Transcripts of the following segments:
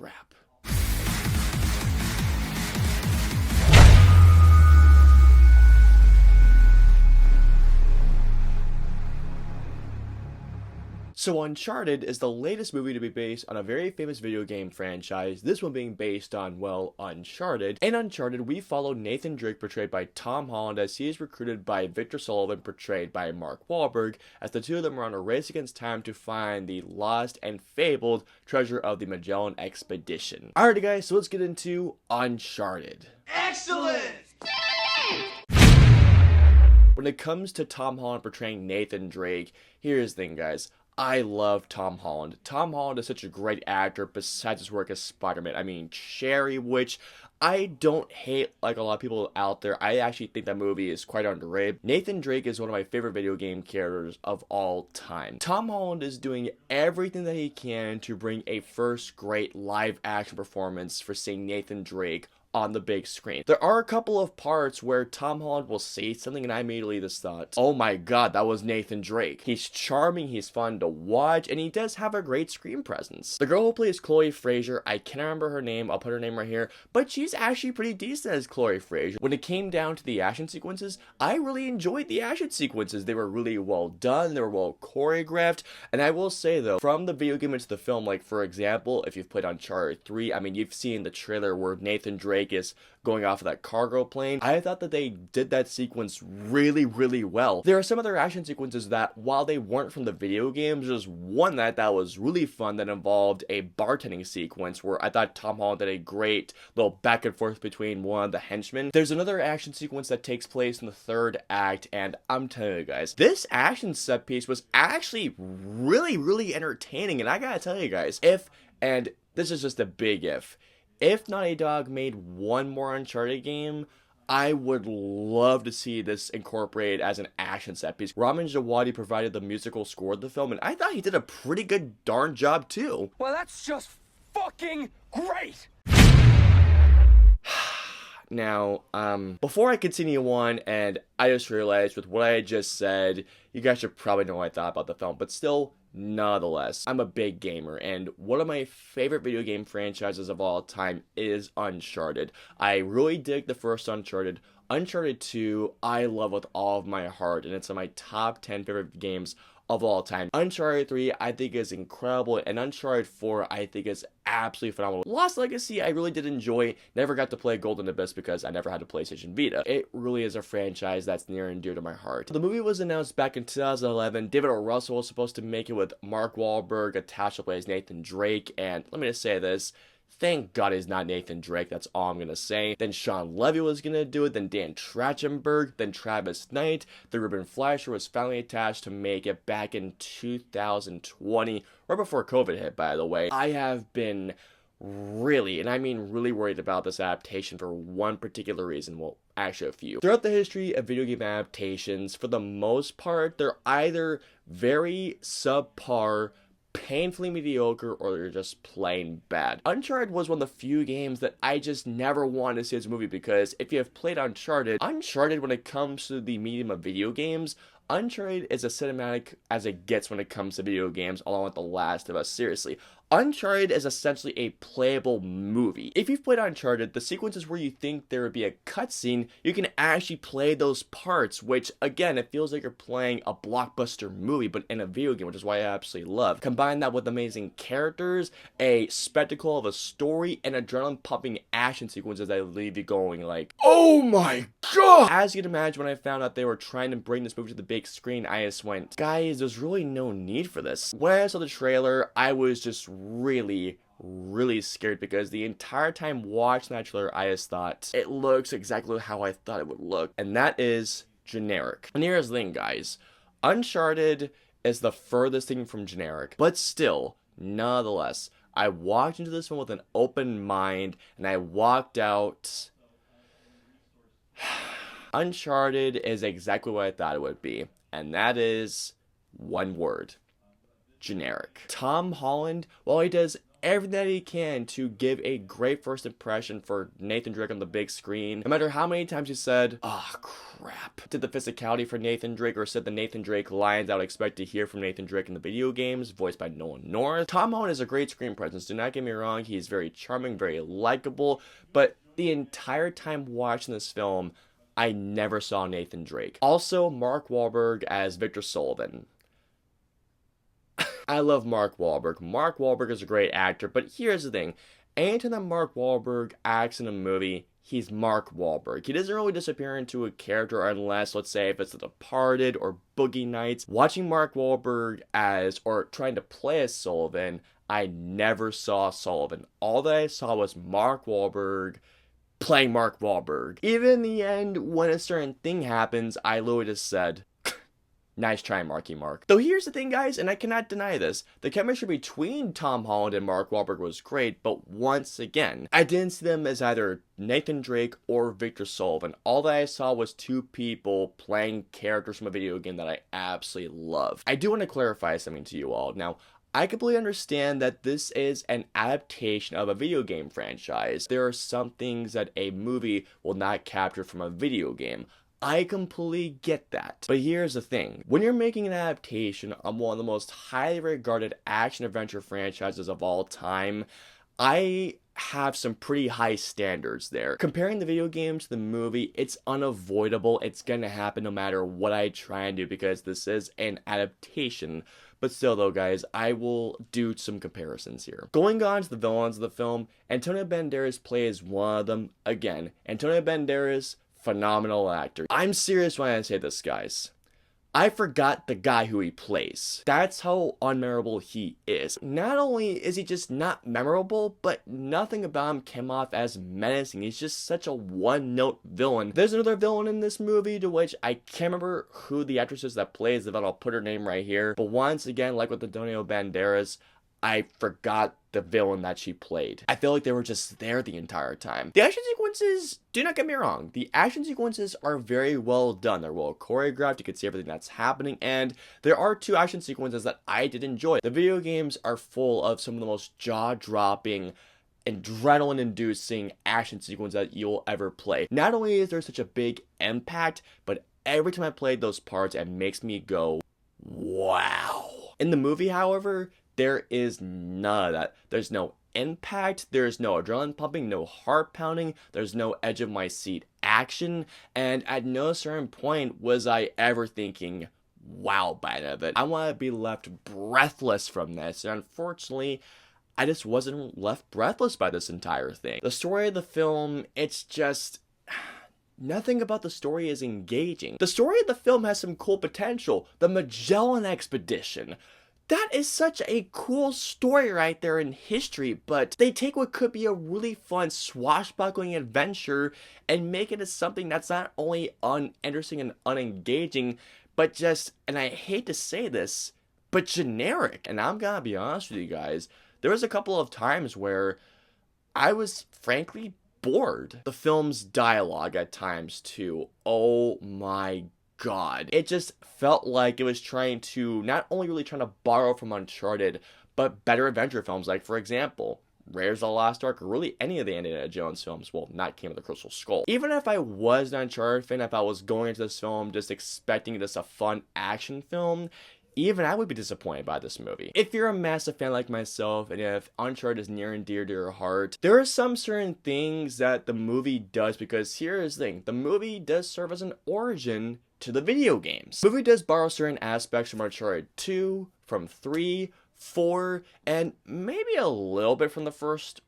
crap. So Uncharted is the latest movie to be based on a very famous video game franchise, this one being based on, well, Uncharted. In Uncharted, we follow Nathan Drake, portrayed by Tom Holland, as he is recruited by Victor Sullivan, portrayed by Mark Wahlberg, as the two of them are on a race against time to find the lost and fabled treasure of the Magellan Expedition. Alrighty guys, so let's get into Uncharted. Excellent! When it comes to Tom Holland portraying Nathan Drake, here's the thing guys. I love Tom Holland. Tom Holland is such a great actor besides his work as Spider-Man. I mean, Cherry, which I don't hate like a lot of people out there. I actually think that movie is quite underrated. Nathan Drake is one of my favorite video game characters of all time. Tom Holland is doing everything that he can to bring a first great live action performance for seeing Nathan Drake on the big screen. There are a couple of parts where Tom Holland will say something and I immediately just thought, oh my god, that was Nathan Drake. He's charming, he's fun to watch, and he does have a great screen presence. The girl who plays Chloe Fraser, I can't remember her name, I'll put her name right here, but she's actually pretty decent as Chloe Fraser. When it came down to the action sequences, I really enjoyed the action sequences. They were really well done, they were well choreographed, and I will say though, from the video game into the film, like for example, if you've played Uncharted 3, I mean, you've seen the trailer where Nathan Drake is going off of that cargo plane. I thought that they did that sequence really, really well. There are some other action sequences that, while they weren't from the video games, there's one that was really fun that involved a bartending sequence where I thought Tom Holland did a great little back and forth between one of the henchmen. There's another action sequence that takes place in the third act, and I'm telling you guys, this action set piece was actually really, really entertaining, and I gotta tell you guys, and this is just a big if Naughty Dog made one more Uncharted game, I would love to see this incorporated as an action set piece. Ramin Djawadi provided the musical score of the film, and I thought he did a pretty good darn job too. Well, that's just fucking great! Now, before I continue on, and I just realized with what I just said, you guys should probably know what I thought about the film, but still, nonetheless, I'm a big gamer, and one of my favorite video game franchises of all time is Uncharted. I really dig the first Uncharted. Uncharted 2, I love with all of my heart, and it's in my top 10 favorite games of all time. Uncharted 3, I think is incredible, and Uncharted 4, I think is absolutely phenomenal. Lost Legacy, I really did enjoy. Never got to play Golden Abyss because I never had a PlayStation Vita. It really is a franchise that's near and dear to my heart. The movie was announced back in 2011. David O. Russell was supposed to make it with Mark Wahlberg attached to play as Nathan Drake, and let me just say this. Thank God he's not Nathan Drake, that's all I'm gonna say. Then Sean Levy was gonna do it, then Dan Trachtenberg, then Travis Knight, then Ruben Fleischer was finally attached to make it back in 2020, right before COVID hit, by the way. I have been really, and I mean really worried about this adaptation for one particular reason, well, actually a few. Throughout the history of video game adaptations, for the most part, they're either very subpar, painfully mediocre, or they're just plain bad. Uncharted was one of the few games that I just never wanted to see as a movie, because if you have played Uncharted, when it comes to the medium of video games, Uncharted is as cinematic as it gets when it comes to video games, along with The Last of Us. Seriously, Uncharted is essentially a playable movie. If you've played Uncharted, the sequences where you think there would be a cutscene, you can actually play those parts, which, again, it feels like you're playing a blockbuster movie, but in a video game, which is why I absolutely love. Combine that with amazing characters, a spectacle of a story, and adrenaline-pumping action sequences that leave you going like, oh my god! As you can imagine, when I found out they were trying to bring this movie to the big screen, I just went, guys, there's really no need for this. When I saw the trailer, I was just really scared, because the entire time watching that trailer, I just thought, it looks exactly how I thought it would look, and that is generic. And here's the thing, guys. Uncharted is the furthest thing from generic, but still, nonetheless, I walked into this one with an open mind, and I walked out. Uncharted is exactly what I thought it would be, and that is one word: generic. Tom Holland, while he does everything that he can to give a great first impression for Nathan Drake on the big screen. No matter how many times he said, "Oh crap," did the physicality for Nathan Drake, or said the Nathan Drake lines I would expect to hear from Nathan Drake in the video games, voiced by Nolan North. Tom Holland is a great screen presence, do not get me wrong, he's very charming, very likable, but the entire time watching this film, I never saw Nathan Drake. Also, Mark Wahlberg as Victor Sullivan. I love Mark Wahlberg. Mark Wahlberg is a great actor, but here's the thing. Anytime that Mark Wahlberg acts in a movie, he's Mark Wahlberg. He doesn't really disappear into a character unless, let's say, if it's The Departed or Boogie Nights. Watching Mark Wahlberg as, or trying to play as Sullivan, I never saw Sullivan. All that I saw was Mark Wahlberg playing Mark Wahlberg. Even in the end, when a certain thing happens, I literally just said, "Nice try, Marky Mark." Though here's the thing, guys, and I cannot deny this, the chemistry between Tom Holland and Mark Wahlberg was great, but once again, I didn't see them as either Nathan Drake or Victor Sullivan. All that I saw was two people playing characters from a video game that I absolutely love. I do want to clarify something to you all. Now, I completely understand that this is an adaptation of a video game franchise. There are some things that a movie will not capture from a video game. I completely get that. But here's the thing. When you're making an adaptation of one of the most highly regarded action-adventure franchises of all time, I have some pretty high standards there. Comparing the video game to the movie, it's unavoidable. It's gonna happen no matter what I try and do because this is an adaptation. But still though, guys, I will do some comparisons here. Going on to the villains of the film, Antonio Banderas plays one of them. Again, Antonio Banderas, phenomenal actor. I'm serious when I say this, guys. I forgot the guy who he plays. That's how unmemorable he is. Not only is he just not memorable, but nothing about him came off as menacing. He's just such a one-note villain. There's another villain in this movie to which I can't remember who the actress is that plays the villain. I'll put her name right here. But once again, like with Antonio Banderas, I forgot the villain that she played. I feel like they were just there the entire time. The action sequences, do not get me wrong, the action sequences are very well done. They're well choreographed, you can see everything that's happening, and there are two action sequences that I did enjoy. The video games are full of some of the most jaw-dropping, adrenaline-inducing action sequences that you'll ever play. Not only is there such a big impact, but every time I played those parts, it makes me go, wow. In the movie, however, there is none of that. There's no impact, there's no adrenaline pumping, no heart pounding, there's no edge of my seat action, and at no certain point was I ever thinking, wow, by the end of it. I want to be left breathless from this, and unfortunately, I just wasn't left breathless by this entire thing. The story of the film, it's just... nothing about the story is engaging. The story of the film has some cool potential. The Magellan Expedition. That is such a cool story right there in history, but they take what could be a really fun swashbuckling adventure and make it as something that's not only uninteresting and unengaging, but just, and I hate to say this, but generic. And I'm gonna be honest with you guys, there was a couple of times where I was frankly bored. The film's dialogue at times too, oh my God. It just felt like it was trying to, not only really trying to borrow from Uncharted, but better adventure films, like for example, Raiders of the Lost Ark, or really any of the Indiana Jones films, well, not Kingdom of the Crystal Skull. Even if I was an Uncharted fan, if I was going into this film just expecting just a fun action film, even I would be disappointed by this movie. If you're a massive fan like myself, and if Uncharted is near and dear to your heart, there are some certain things that the movie does, because here's the thing, the movie does serve as an origin to the video games. The movie does borrow certain aspects from Uncharted 2, from 3, 4, and maybe a little bit from the first,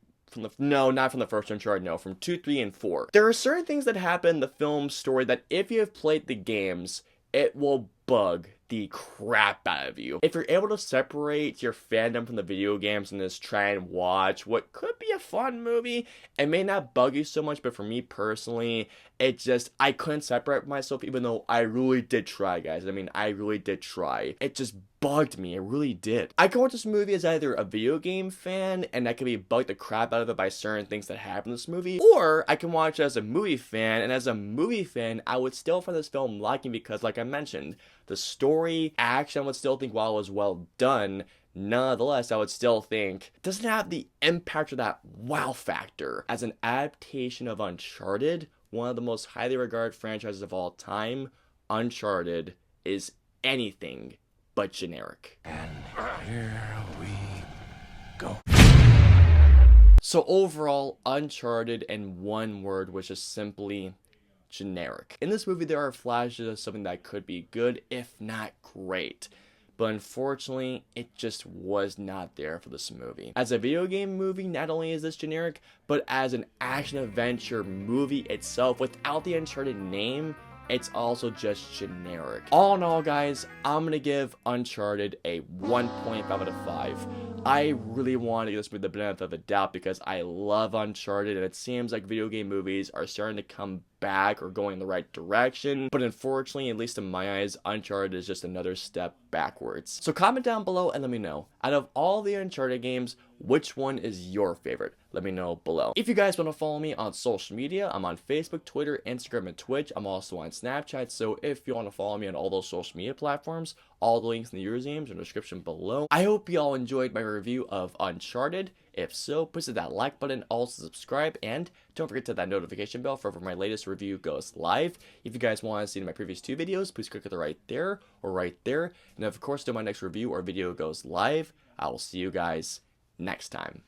no, not from the first Uncharted, no, from 2, 3, and 4. There are certain things that happen in the film's story that if you have played the games, it will bug the crap out of you. If you're able to separate your fandom from the video games and just try and watch what could be a fun movie, it may not bug you so much, but for me personally, it just, I couldn't separate myself, even though I really did try, guys. I mean, I really did try. It just bugged me, it really did. I can watch this movie as either a video game fan, and I can be bugged the crap out of it by certain things that happen in this movie, or I can watch it as a movie fan, and as a movie fan, I would still find this film lacking because, like I mentioned, the story, action, I would still think while it was well done, nonetheless, I would still think it doesn't have the impact or that wow factor. As an adaptation of Uncharted, one of the most highly regarded franchises of all time, Uncharted is anything but generic. And here we go. So overall, Uncharted in one word was just simply generic. In this movie, there are flashes of something that could be good, if not great. But unfortunately, it just was not there for this movie. As a video game movie, not only is this generic, but as an action-adventure movie itself, without the Uncharted name, it's also just generic. All in all, guys, I'm gonna give Uncharted a 1.5 out of 5. I really want to give this movie the benefit of the doubt because I love Uncharted, and it seems like video game movies are starting to come back or going in the right direction. But unfortunately, at least in my eyes, Uncharted is just another step backwards. So comment down below and let me know, out of all the Uncharted games, which one is your favorite? Let me know below. If you guys want to follow me on social media, I'm on Facebook, Twitter, Instagram, and Twitch. I'm also on Snapchat, so if you want to follow me on all those social media platforms, all the links in the usernames are in the description below. I hope you all enjoyed my review of Uncharted. If so, please hit that like button, also subscribe, and don't forget to hit that notification bell for when my latest review goes live. If you guys want to see my previous 2 videos, please click it right there or right there. And of course, till my next review or video goes live, I will see you guys next time.